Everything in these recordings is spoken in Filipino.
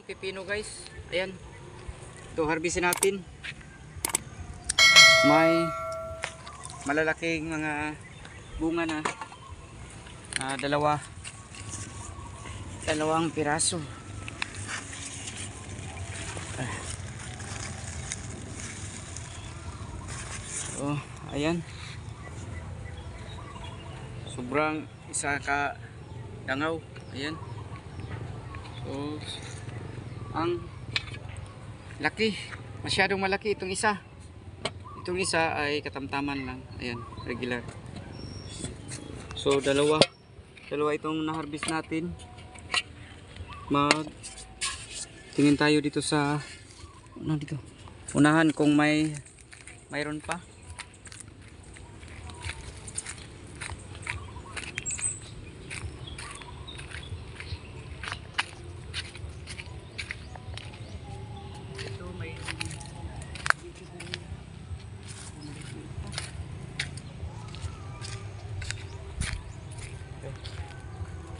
pipino guys. Ayan. Ito harvestin natin. May malalaking mga bunga na. Dalawang piraso. So, ayan. Sobrang isa ka dangaw. Ayan. So, ang laki. Masyadong malaki itong isa. Itong isa ay katamtaman lang. Ayan, regular. So, dalawa itong na-harvest natin. Tingin tayo dito sa unahan kung mayroon pa.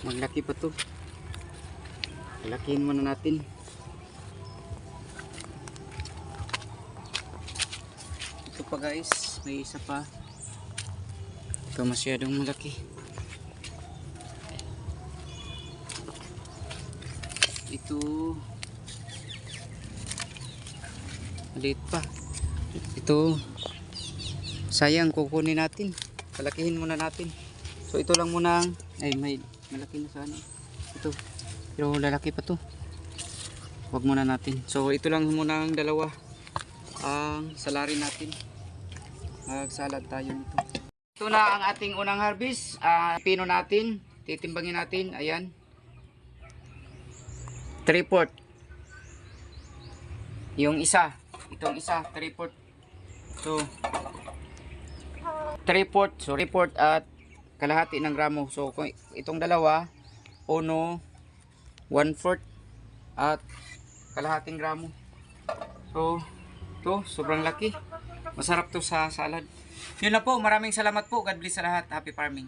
Maglaki pa to. Lakihin muna natin. Ito pa guys, may isa pa. Ito masyadong malaki. Ito maliit pa. Ito sayang, kukunin natin. Palakihin muna natin. So ito lang muna may malaki na sana. Ito. Pero lalaki pa to. Huwag muna natin. So ito lang muna ang dalawa ang salari natin. Magsalad tayo nito. Ito na ang ating unang harvest. Pino natin. Titimbangin natin. Ayan. 3/4. Yung isa. Itong isa. 3/4. So 3/4. So 3/4 at kalahati ng gramo. So kung itong dalawa, 1/4 at kalahating gramo. So ito, sobrang laki. Masarap to sa salad. Yun na po, maraming salamat po. God bless sa lahat. Happy farming.